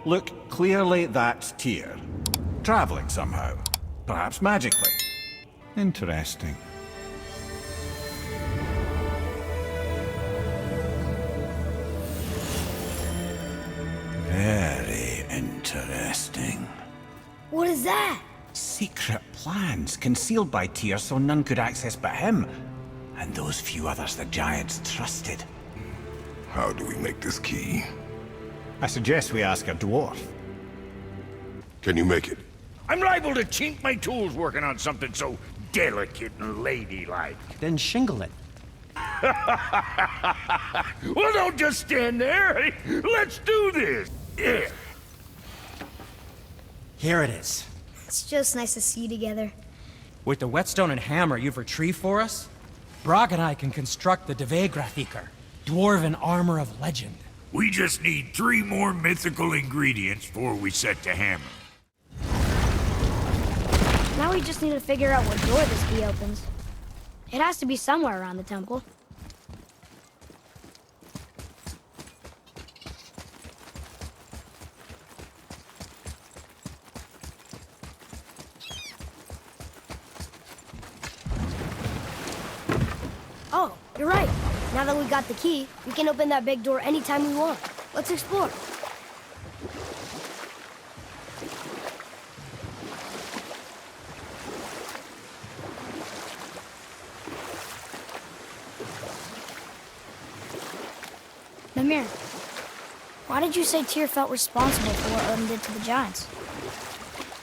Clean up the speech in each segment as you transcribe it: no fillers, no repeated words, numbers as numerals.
Look, clearly that's Tyr. Traveling somehow. Perhaps magically. Interesting. Very interesting. What is that? Secret plans concealed by Tyr so none could access but him. And those few others the giants trusted. How do we make this key? I suggest we ask a dwarf. Can you make it? I'm liable to chink my tools working on something so delicate and ladylike. Then shingle it. Well, don't just stand there. Let's do this. Yeah. Here it is. It's just nice to see you together. With the whetstone and hammer you've retrieved for us, Brog and I can construct the Dvegrathikr, dwarven armor of legend. We just need 3 more mythical ingredients before we set to hammer. Now we just need to figure out what door this key opens. It has to be somewhere around the temple. Oh, you're right. Now that we got the key, we can open that big door anytime we want. Let's explore. Mímir, why did you say Tyr felt responsible for what Odin did to the giants?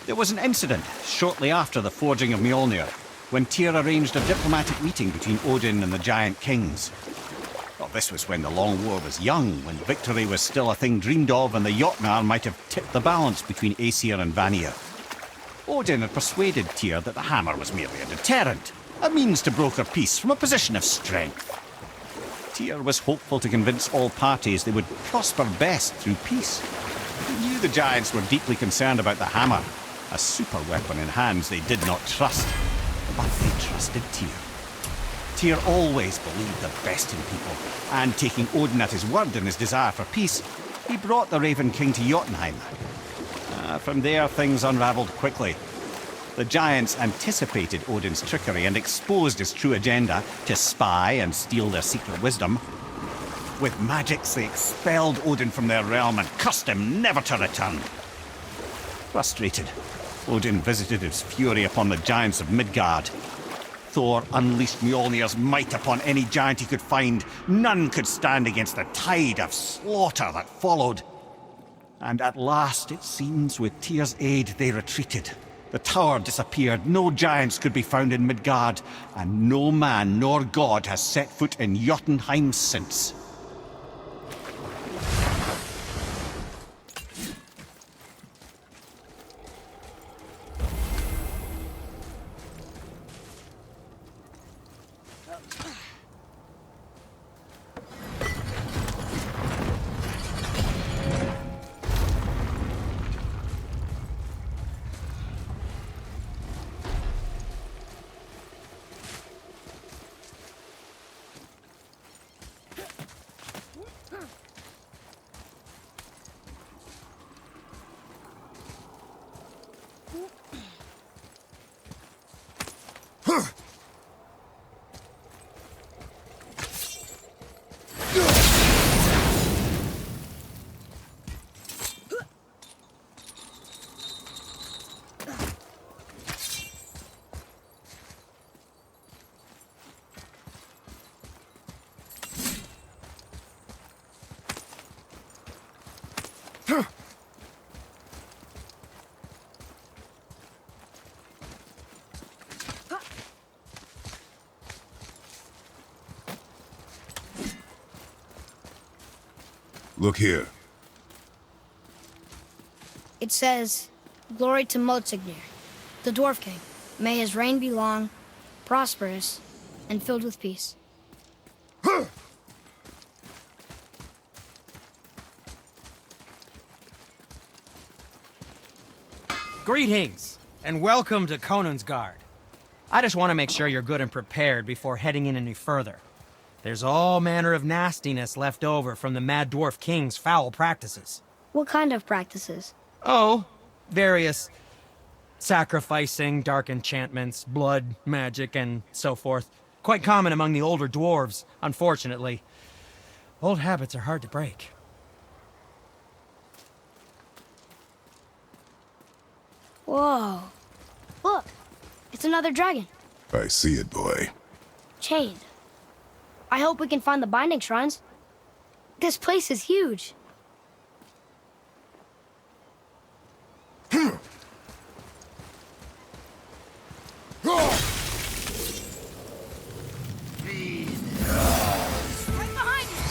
There was an incident shortly after the forging of Mjolnir, when Tyr arranged a diplomatic meeting between Odin and the giant kings. Well, this was when the Long War was young, when victory was still a thing dreamed of, and the Jötnar might have tipped the balance between Aesir and Vanir. Odin had persuaded Tyr that the hammer was merely a deterrent, a means to broker peace from a position of strength. Tyr was hopeful to convince all parties they would prosper best through peace. He knew the giants were deeply concerned about the hammer, a super weapon in hands they did not trust. But they trusted Tyr. Tyr always believed the best in people, and taking Odin at his word in his desire for peace, he brought the Raven King to Jötunheim. From there, things unraveled quickly. The giants anticipated Odin's trickery and exposed his true agenda to spy and steal their secret wisdom. With magics, they expelled Odin from their realm and cursed him never to return. Frustrated, Odin visited his fury upon the giants of Midgard. Thor unleashed Mjolnir's might upon any giant he could find. None could stand against the tide of slaughter that followed. And at last, it seems, with Tyr's aid, they retreated. The tower disappeared, no giants could be found in Midgard, and no man nor god has set foot in Jötunheim since. Look here. It says, "Glory to Motsignir, the Dwarf King. May his reign be long, prosperous, and filled with peace." Greetings, and welcome to Konungsgard. I just want to make sure you're good and prepared before heading in any further. There's all manner of nastiness left over from the Mad Dwarf King's foul practices. What kind of practices? Oh, various sacrificing, dark enchantments, blood, magic, and so forth. Quite common among the older dwarves, unfortunately. Old habits are hard to break. Whoa. Look, it's another dragon. I see it, boy. Chained. I hope we can find the binding shrines. This place is huge. Right behind you!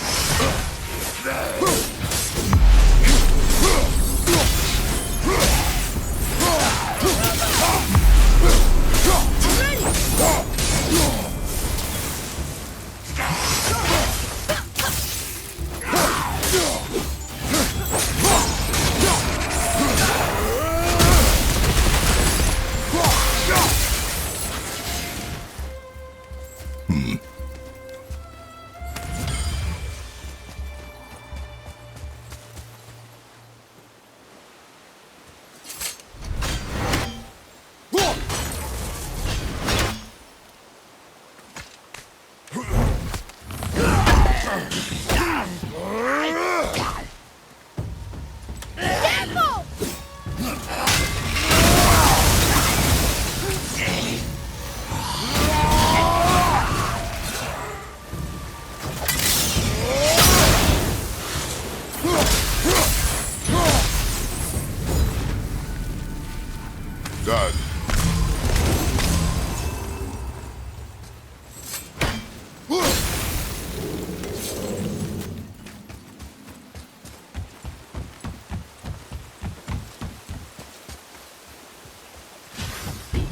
Done.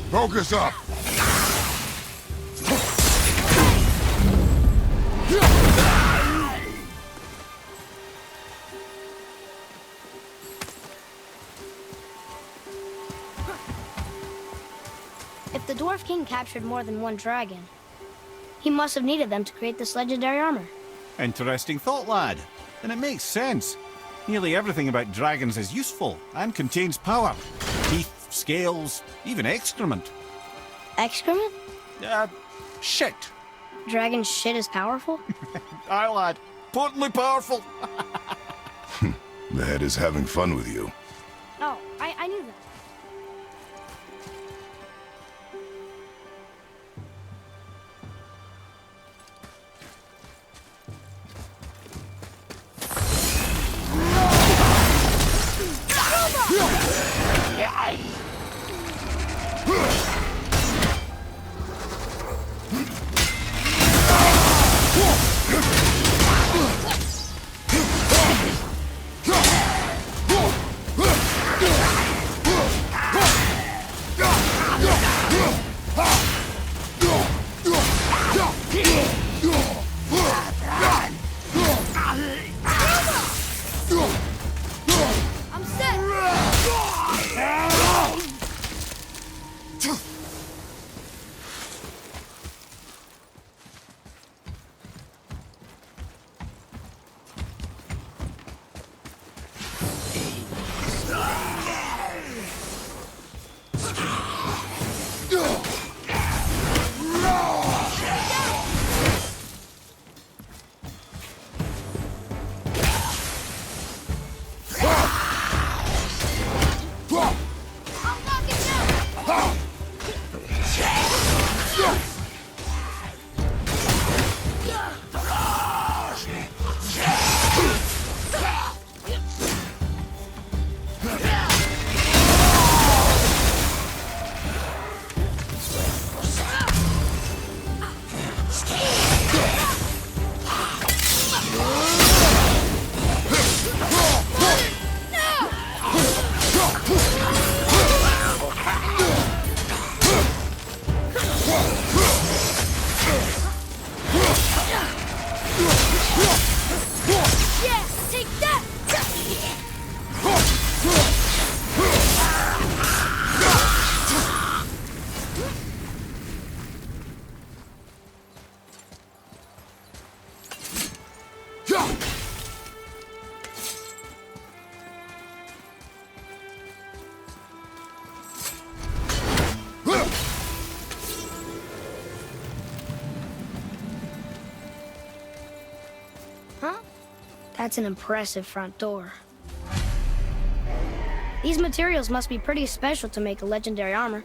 Focus up! If the Dwarf King captured more than one dragon, he must have needed them to create this legendary armor. Interesting thought, lad. And it makes sense. Nearly everything about dragons is useful and contains power. Teeth, scales, even excrement. Excrement? Shit. Dragon shit is powerful? Aye, lad. Potently powerful. The head is having fun with you. Oh, I knew that. That's an impressive front door. These materials must be pretty special to make a legendary armor.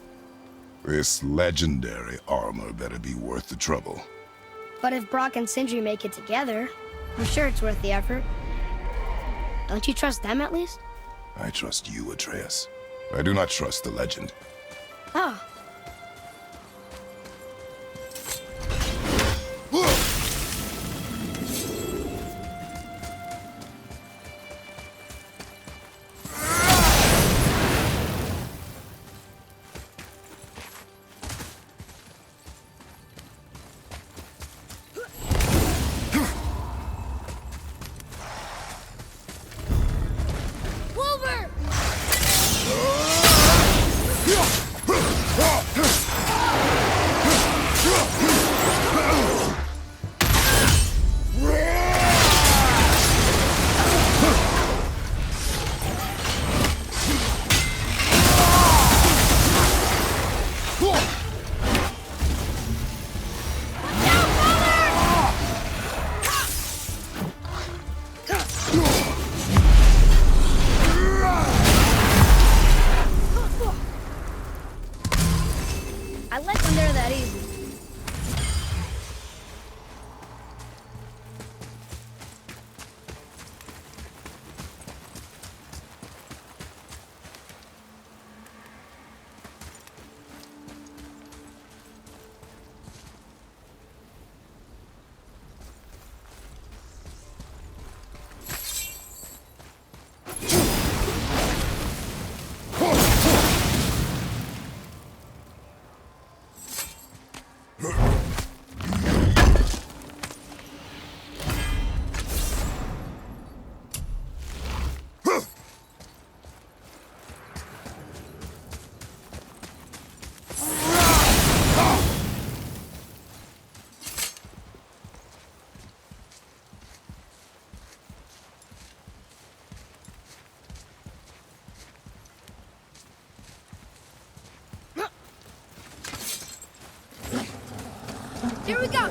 This legendary armor better be worth the trouble. But if Brock and Sindri make it together, I'm sure it's worth the effort. Don't you trust them at least? I trust you, Atreus. I do not trust the legend. Oh. I like when they're that easy. Here we go!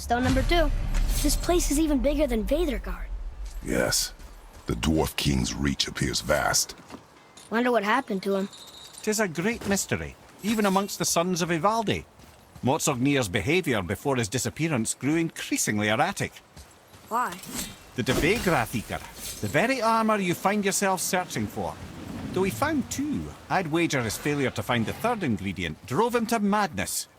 Stone number 2. This place is even bigger than Veidrgard. Yes. The Dwarf King's reach appears vast. Wonder what happened to him. 'Tis a great mystery, even amongst the sons of Ivaldi. Motsognir's behaviour before his disappearance grew increasingly erratic. Why? The Devegrathikar, the very armour you find yourself searching for. Though he found 2, I'd wager his failure to find the 3rd ingredient drove him to madness.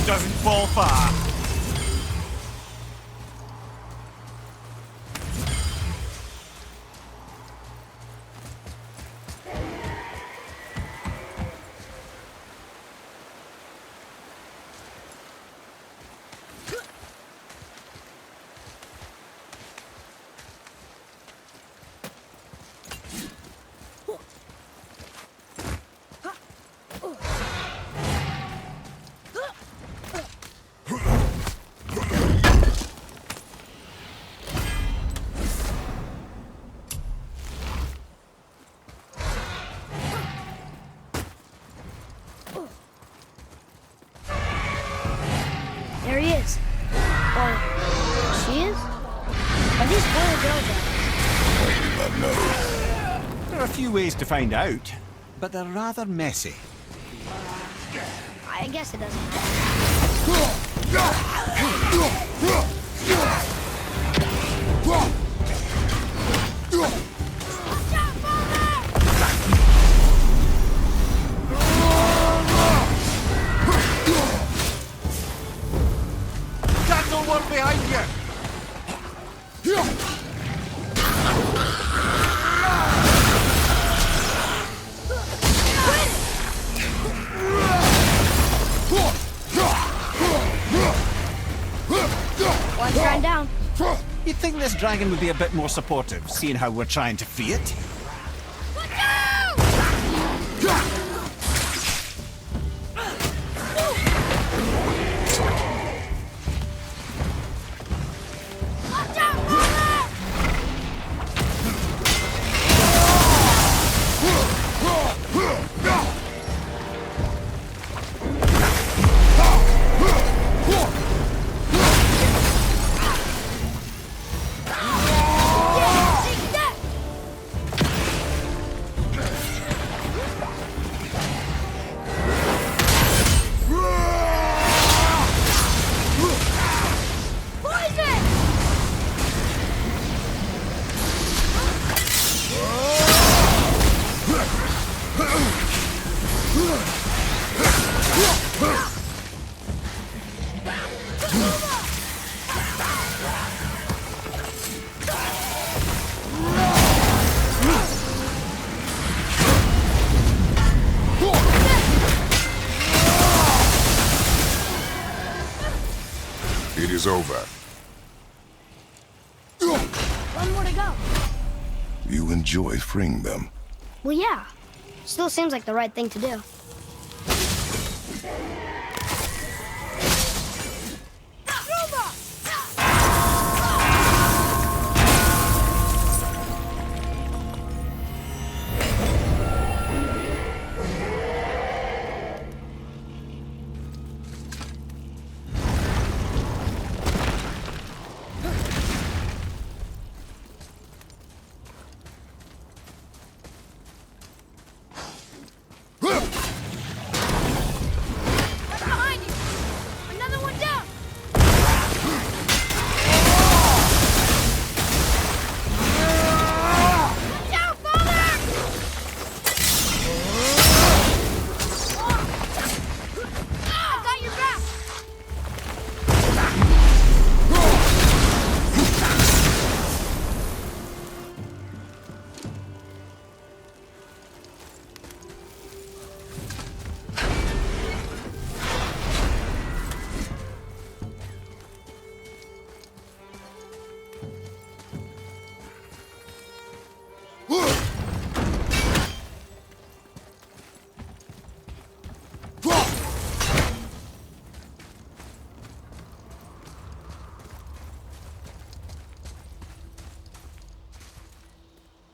Doesn't fall far. There he is. Or she is? Are these boy or girl dragons? Not know. There are a few ways to find out, but they're rather messy. I guess it doesn't matter. That's all one behind you! One shrine down. You'd think this dragon would be a bit more supportive, seeing how we're trying to free it. It is over. One more to go. You and enjoy freeing them. Well, yeah. Still seems like the right thing to do.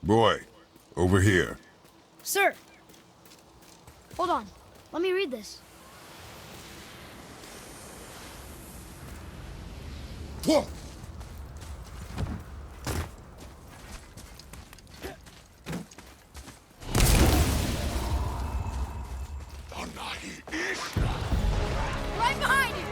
Boy, over here. Sir! Hold on. Let me read this. Whoa! Right behind you!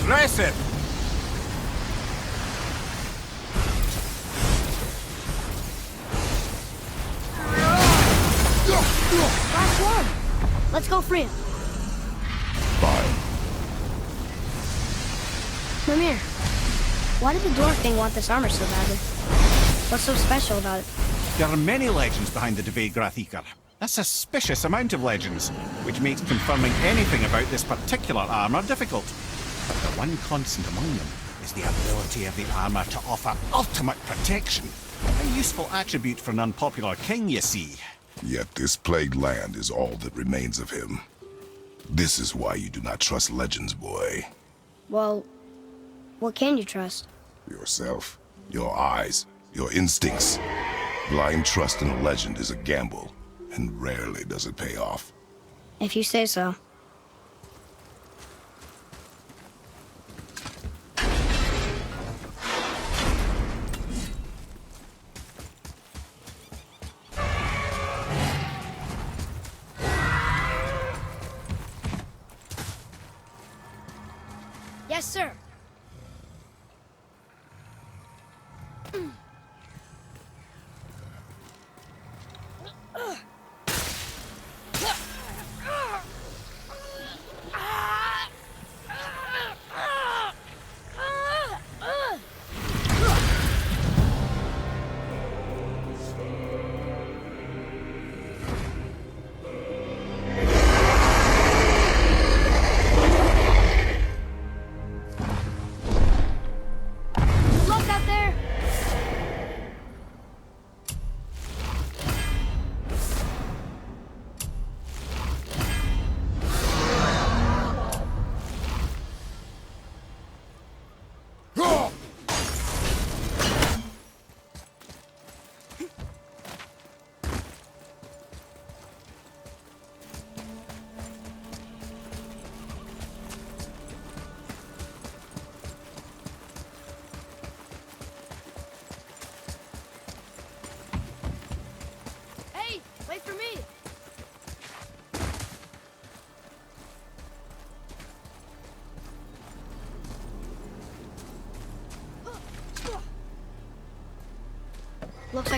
Resent! Last one! Let's go free him. Fine. Mímir, why did the Dwarf King want this armor so badly? What's so special about it? There are many legends behind the Dve Grathikar. A suspicious amount of legends, which makes confirming anything about this particular armor difficult. But the one constant among them is the ability of the armor to offer ultimate protection. A useful attribute for an unpopular king, you see. Yet this plagued land is all that remains of him. This is why you do not trust legends, boy. Well, what can you trust? Yourself, your eyes, your instincts. Blind trust in a legend is a gamble, and rarely does it pay off. If you say so. Yes, sir.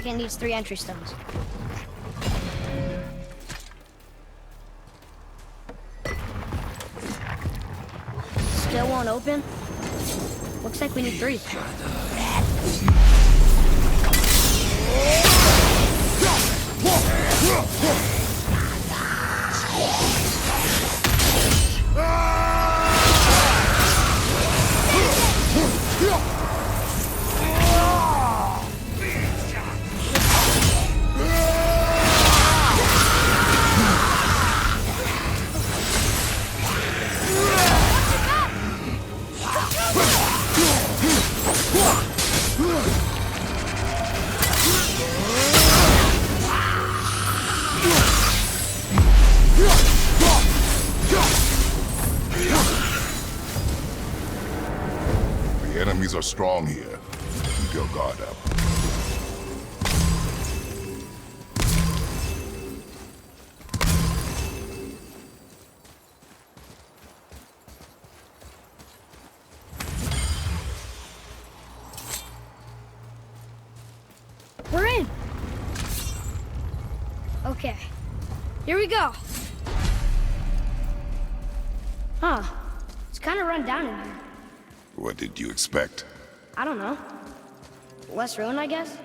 like it needs 3 entry stones. Still won't open? Looks like we need 3. The enemies are strong here. Keep your guard up. We're in! Okay, here we go. Huh, it's kind of run down in here. What did you expect? I don't know. Less ruin, I guess?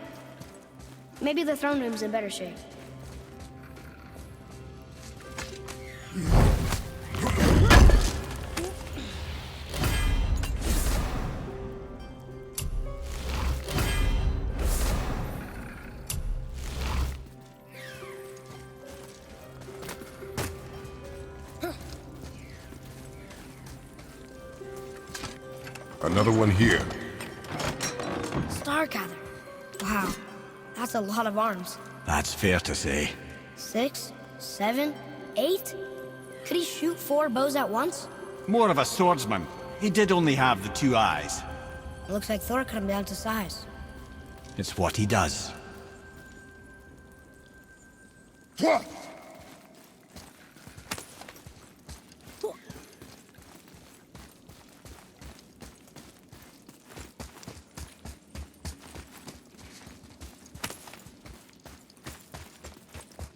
Maybe the throne room's in better shape. Another one here. Stargather. Wow, that's a lot of arms. That's fair to say. 6, 7, 8? Could he shoot 4 bows at once? More of a swordsman. He did only have the 2 eyes. It looks like Thor cut him down to size. It's what he does.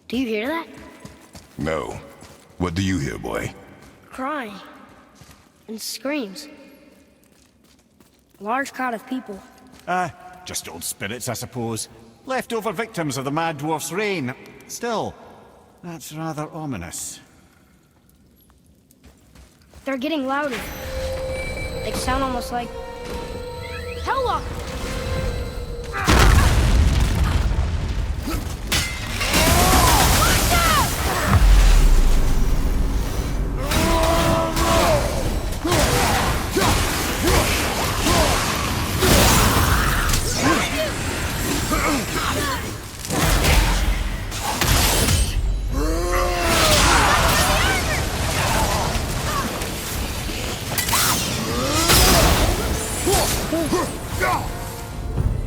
Do you hear that? No. What do you hear, boy? Crying. And screams. A large crowd of people. Just old spirits, I suppose. Leftover victims of the Mad Dwarf's reign. Still, that's rather ominous. They're getting louder. They sound almost like... Hellwalker!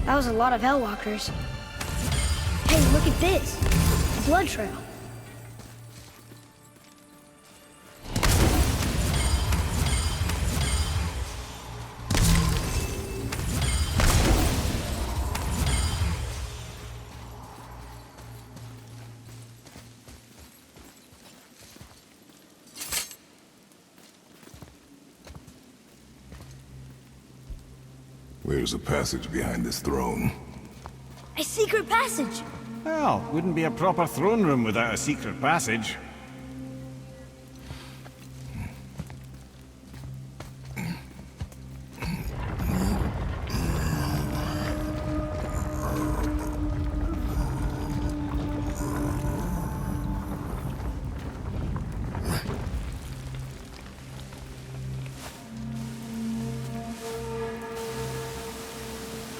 That was a lot of Hellwalkers. Hey, look at this. A blood trail. There's a passage behind this throne. A secret passage! Well, wouldn't be a proper throne room without a secret passage.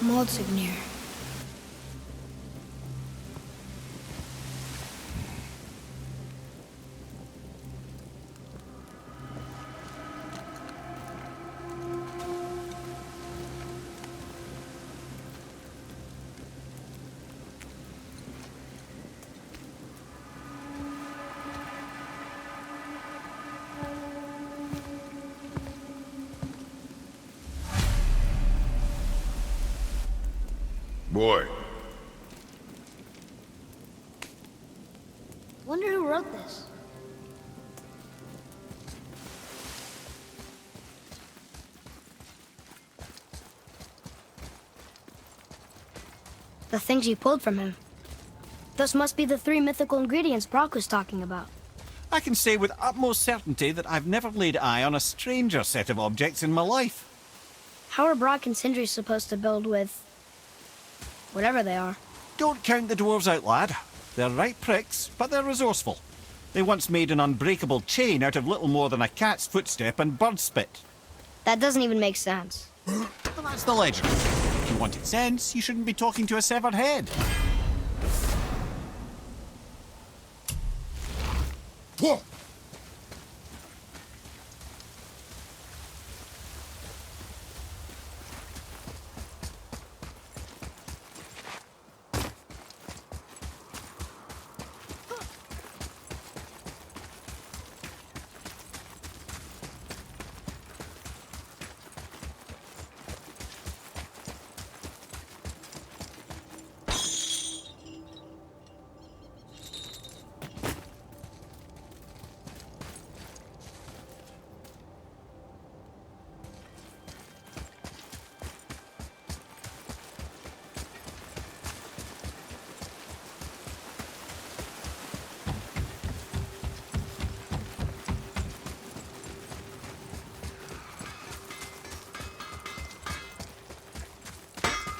Maldsignir. Boy, Wonder who wrote this. The things you pulled from him. Those must be the 3 mythical ingredients Brock was talking about. I can say with utmost certainty that I've never laid eye on a stranger set of objects in my life. How are Brock and Sindri supposed to build with... whatever they are? Don't count the dwarves out, lad. They're right pricks, but they're resourceful. They once made an unbreakable chain out of little more than a cat's footstep and bird spit. That doesn't even make sense. Well, that's the legend. If you wanted sense, you shouldn't be talking to a severed head. Whoa!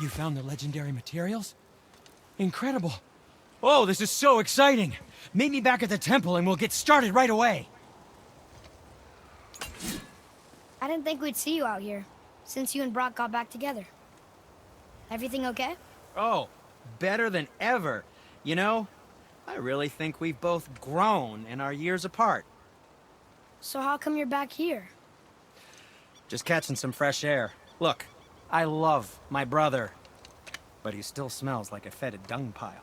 You found the legendary materials? Incredible. Oh, this is so exciting. Meet me back at the temple and we'll get started right away. I didn't think we'd see you out here, since you and Brock got back together. Everything okay? Oh, better than ever. You know, I really think we've both grown in our years apart. So how come you're back here? Just catching some fresh air. Look, I love my brother, but he still smells like a fetid dung pile.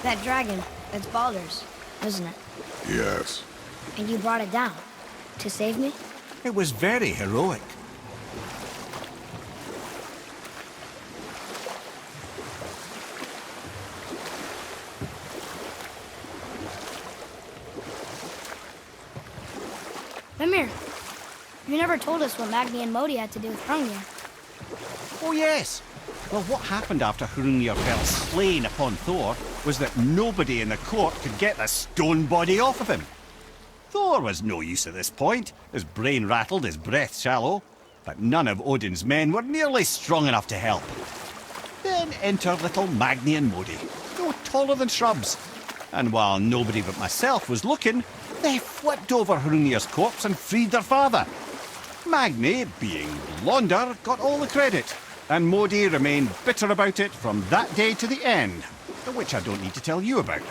That dragon, it's Baldur's, isn't it? Yes. And you brought it down to save me? It was very heroic. Mímir, you never told us what Magni and Modi had to do with Hrungnir. Oh, yes. Well, what happened after Hrungnir fell slain upon Thor was that nobody in the court could get the stone body off of him. Thor was no use at this point, his brain rattled, his breath shallow, but none of Odin's men were nearly strong enough to help. Then enter little Magni and Modi, no taller than shrubs, and while nobody but myself was looking, they flipped over Hrungnir's corpse and freed their father. Magni, being blonder, got all the credit, and Modi remained bitter about it from that day to the end, which I don't need to tell you about.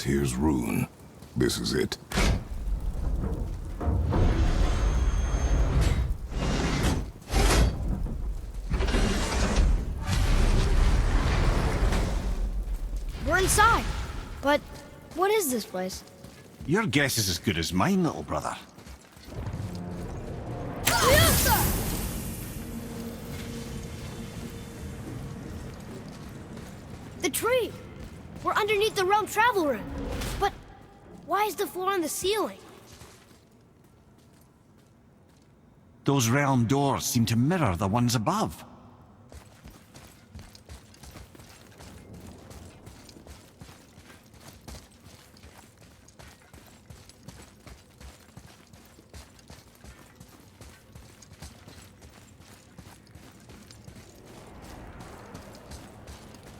Tyr's rune. This is it. We're inside. But what is this place? Your guess is as good as mine, little brother. The tree! We're underneath the realm travel room. But why is the floor on the ceiling? Those realm doors seem to mirror the ones above.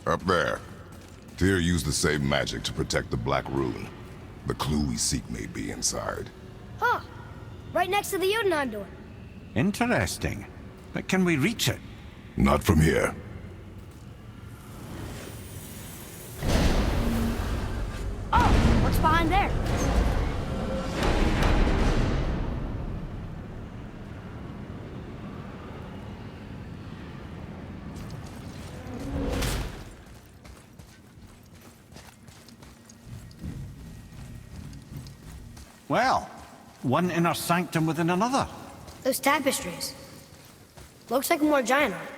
Up there. Tyr used the same magic to protect the Black Rune. The clue we seek may be inside. Huh. Right next to the Jötunheim door. Interesting. But can we reach it? Not from here. Oh, what's behind there? Well, one inner sanctum within another. Those tapestries. Looks like more giant art.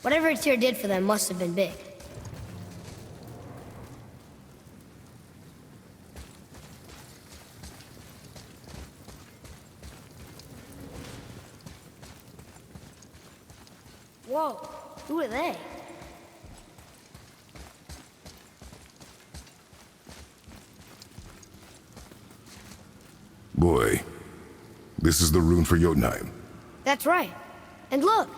Whatever Tyr did for them must have been big. Whoa, who are they? Boy, this is the rune for Jötunheim. That's right. And look,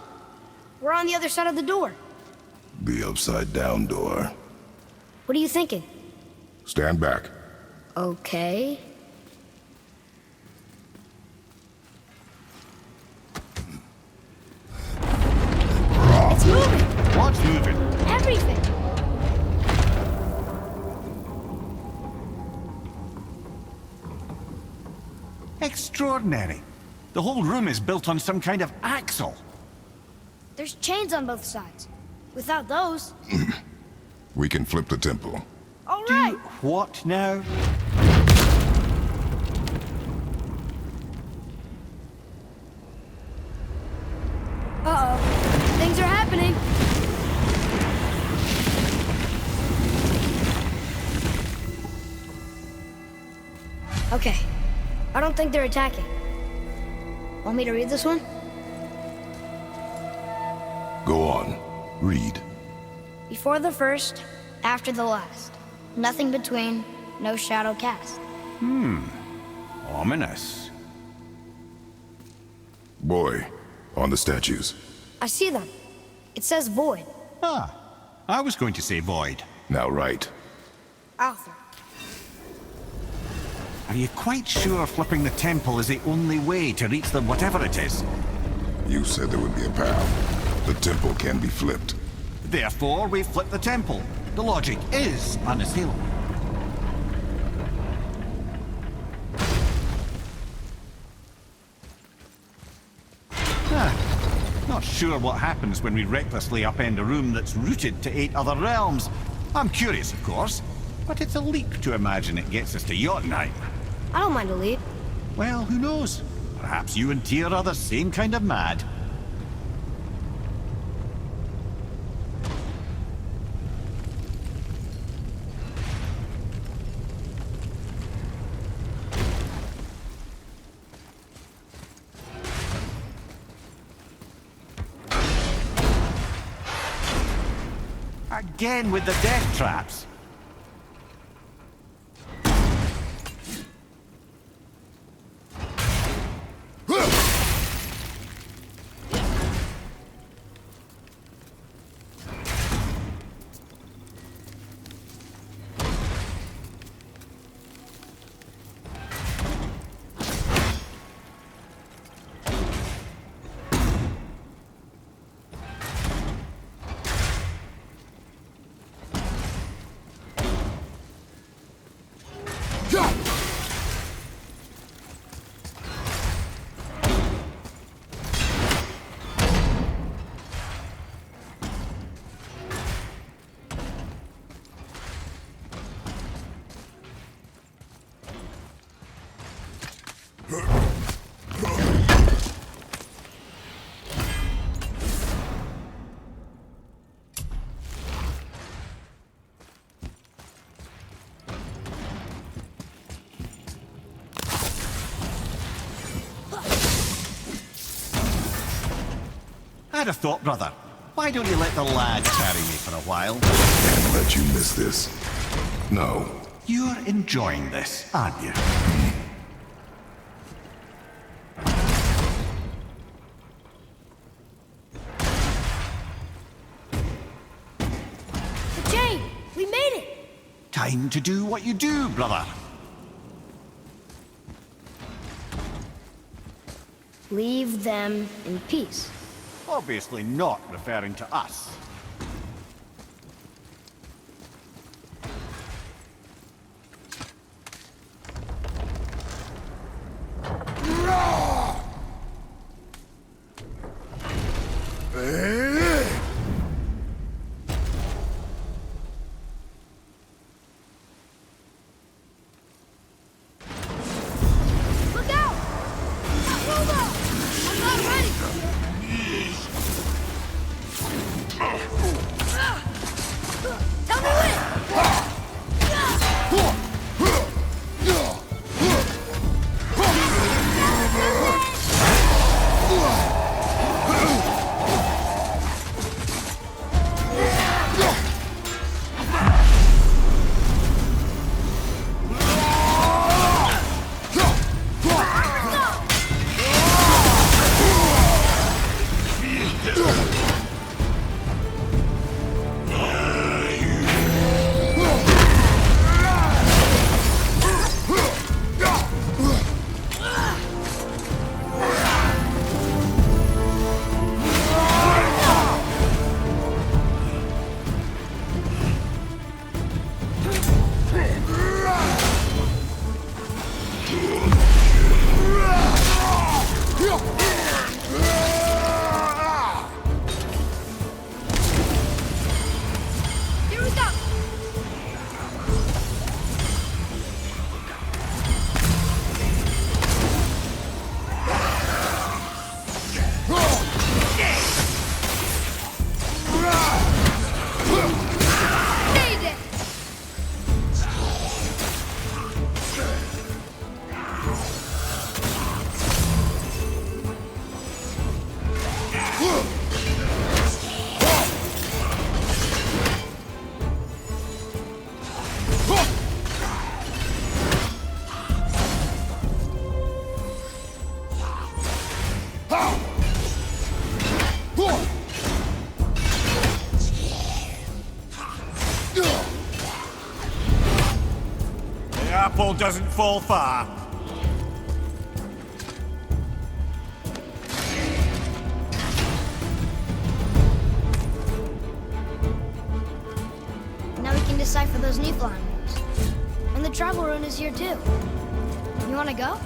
we're on the other side of the door. The upside-down door. What are you thinking? Stand back. Okay. It's moving! What's moving? Everything! Extraordinary. The whole room is built on some kind of axle. There's chains on both sides. Without those... We can flip the temple. All right! What now? Uh-oh. Things are happening. Okay. I don't think they're attacking. Want me to read this one? Go on. Read. Before the first, after the last. Nothing between, no shadow cast. Ominous. Boy, on the statues. I see them. It says void. Ah, I was going to say void. Now right. Arthur. Are you quite sure flipping the temple is the only way to reach the whatever it is? You said there would be a path. The temple can be flipped. Therefore, we flip the temple. The logic is unassailable. Not sure what happens when we recklessly upend a room that's rooted to 8 other realms. I'm curious, of course, but it's a leap to imagine it gets us to Jötunheim. I don't mind a leap. Well, who knows? Perhaps you and Tyr are the same kind of mad. Again with the death traps. I had a thought, brother. Why don't you let the lad carry me for a while? Can't let you miss this. No. You're enjoying this, aren't you? The chain! We made it! Time to do what you do, brother. Leave them in peace. Obviously not referring to us. Look out! Hold on! I'm not ready! Tell me when! Here we go! Made it! The apple doesn't fall far. Now we can decipher those Niflheim runes. And the travel rune is here too. You wanna go?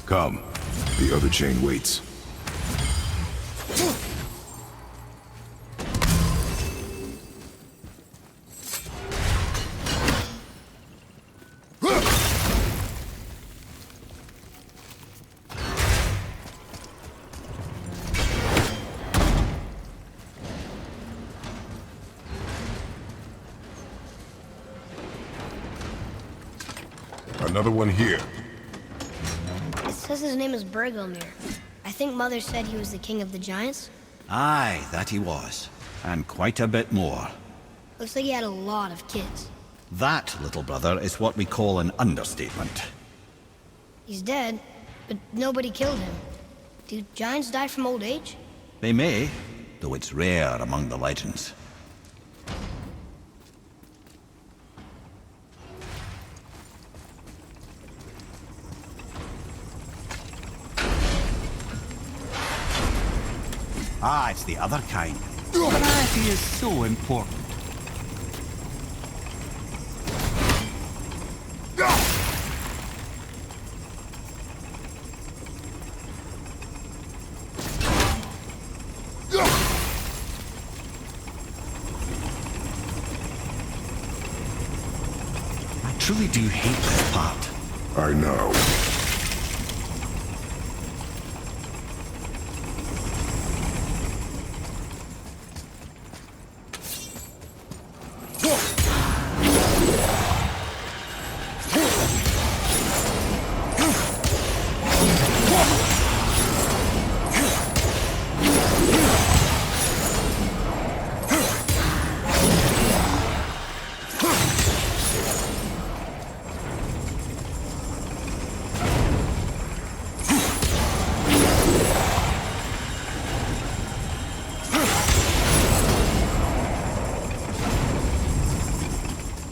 Come. The other chain waits. Another one here. It says his name is Bergelmir. I think Mother said he was the king of the giants. Aye, that he was. And quite a bit more. Looks like he had a lot of kids. That, little brother, is what we call an understatement. He's dead, but nobody killed him. Do giants die from old age? They may, though it's rare among the legends. Ah, it's the other kind. Variety is so important. I truly do hate this part. I know.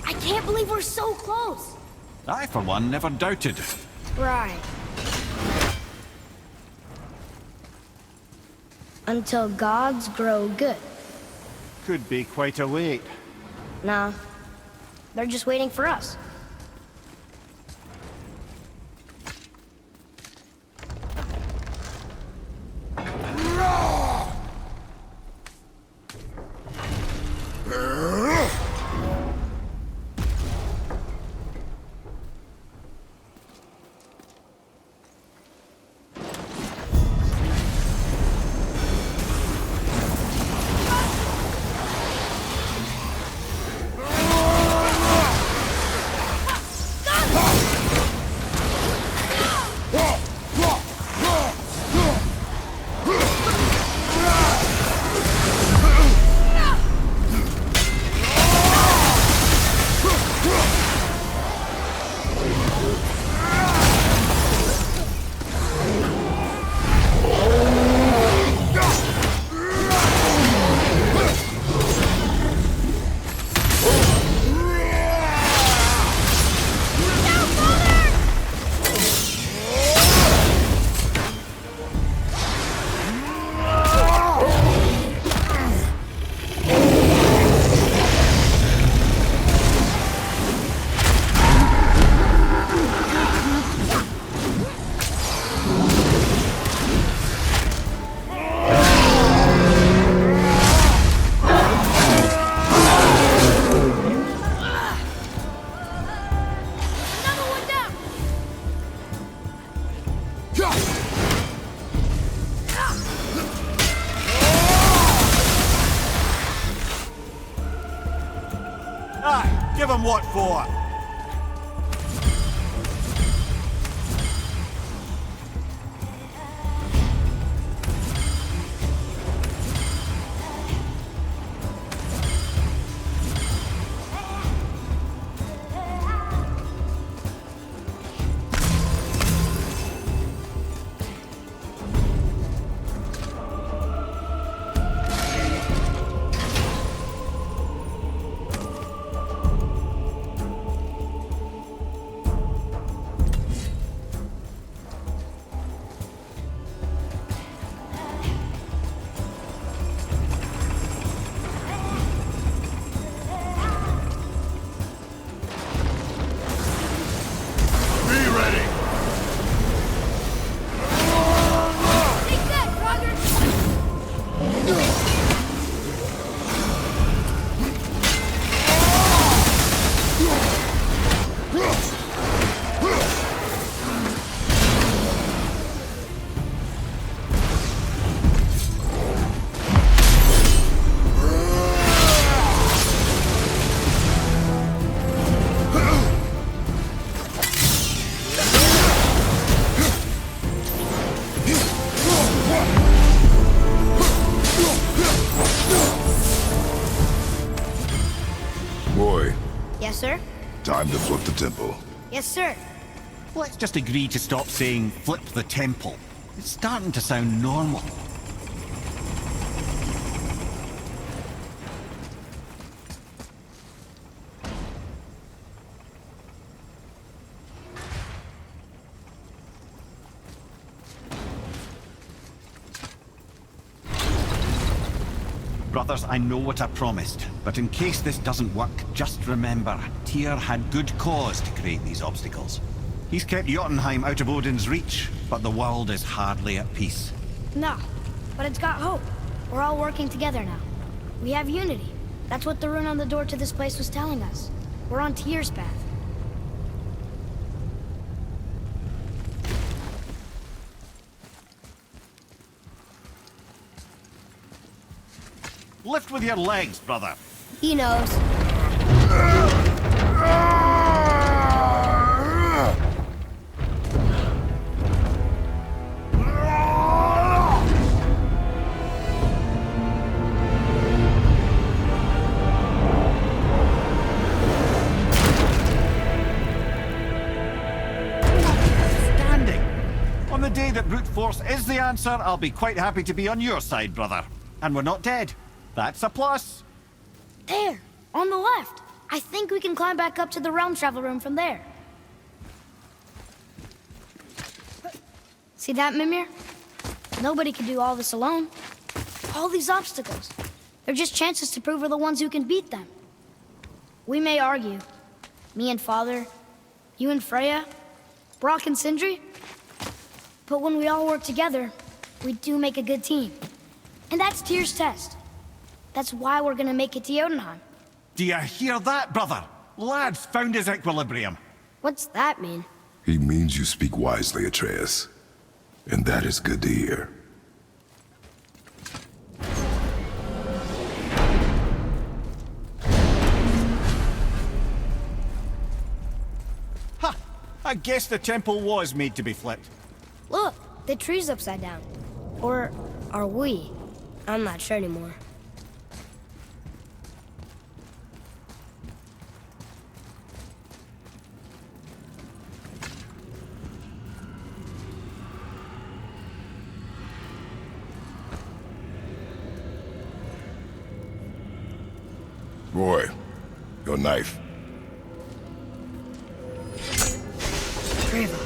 I can't believe we're so close! I, for one, never doubted. Right. Until gods grow good. Could be quite a wait. Nah. They're just waiting for us. Aye, give him what for. Yes, sir. Time to flip the temple. Yes, sir. Let's just agree to stop saying flip the temple. It's starting to sound normal. Brothers, I know what I promised, but in case this doesn't work, just remember, Tyr had good cause to create these obstacles. He's kept Jötunheim out of Odin's reach, but the world is hardly at peace. No, but it's got hope. We're all working together now. We have unity. That's what the rune on the door to this place was telling us. We're on Tyr's path. Lift with your legs, brother. He knows. Standing. On the day that brute force is the answer, I'll be quite happy to be on your side, brother. And we're not dead. That's a plus. There, on the left. I think we can climb back up to the realm travel room from there. See that, Mímir? Nobody can do all this alone. All these obstacles. They're just chances to prove we're the ones who can beat them. We may argue. Me and Father, you and Freya, Brock and Sindri. But when we all work together, we do make a good team. And that's Tyr's test. That's why we're gonna make it to Jötunheim. Do you hear that, brother? Lad's found his equilibrium. What's that mean? He means you speak wisely, Atreus. And that is good to hear. Ha! I guess the temple was made to be flipped. Look, the tree's upside down. Or are we? I'm not sure anymore. Boy, your knife. Treva.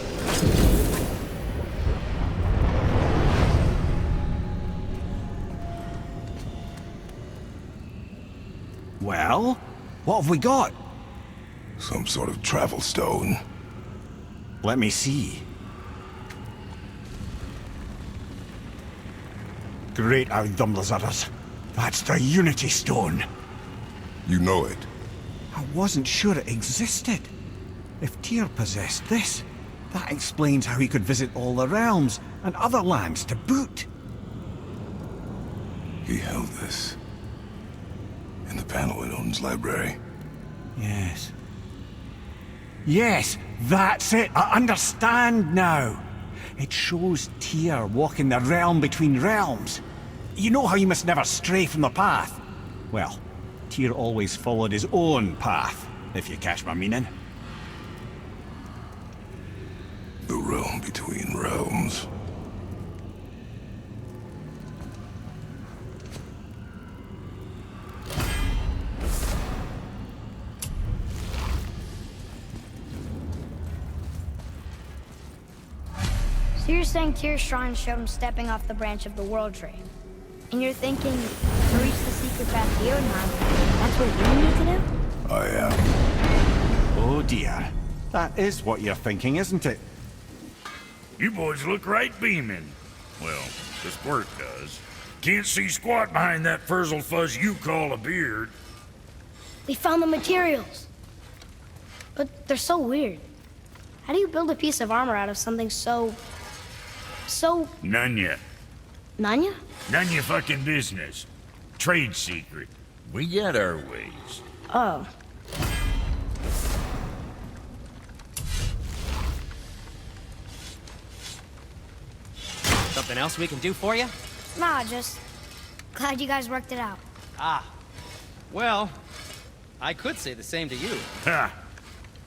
Well, what have we got? Some sort of travel stone. Let me see. Great Outdumblazers. That's the Unity Stone. You know it. I wasn't sure it existed. If Tyr possessed this, that explains how he could visit all the realms and other lands to boot. He held this. In the panel in Odin's library. Yes. Yes, that's it. I understand now. It shows Tyr walking the realm between realms. You know how you must never stray from the path? Well, Tyr always followed his own path, if you catch my meaning. The realm between realms. So you're saying Tyr's shrine showed him stepping off the branch of the world tree. And you're thinking, to reach the secret path to Jötunheim, that's what you need to do? I am. Oh dear. That is what you're thinking, isn't it? You boys look right beaming. Well, the squirt does. Can't see squat behind that frizzled fuzz you call a beard. They found the materials. But they're so weird. How do you build a piece of armor out of something so... None yet. Nanya? None your fucking business. Trade secret. We got our ways. Oh. Something else we can do for you? Nah, just glad you guys worked it out. Ah. Well, I could say the same to you. Ha!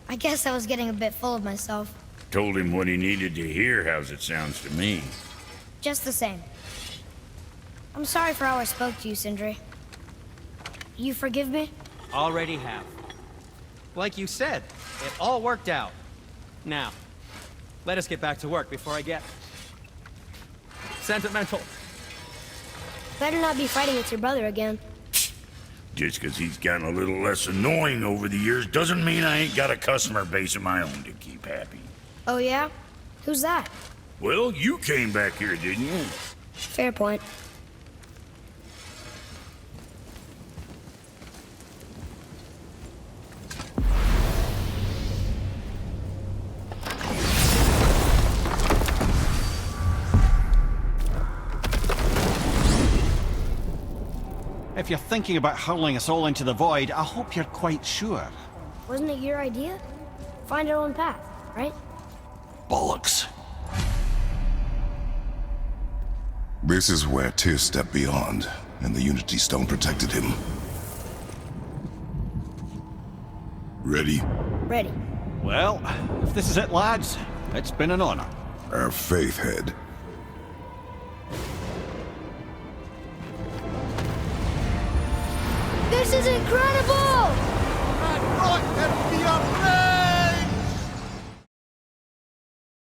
I guess I was getting a bit full of myself. Told him what he needed to hear, how's it sounds to me. Just the same. I'm sorry for how I spoke to you, Sindri. You forgive me? Already have. Like you said, it all worked out. Now, let us get back to work before I get sentimental. Better not be fighting with your brother again. Just 'cause he's gotten a little less annoying over the years doesn't mean I ain't got a customer base of my own to keep happy. Oh yeah? Who's that? Well, you came back here, didn't you? Fair point. If you're thinking about hurling us all into the void, I hope you're quite sure. Wasn't it your idea? Find our own path, right? Bollocks. This is where Tyr stepped beyond, and the Unity Stone protected him. Ready? Ready. Well, if this is it, lads, it's been an honor. Our faith head. This is incredible! Right, and be up there!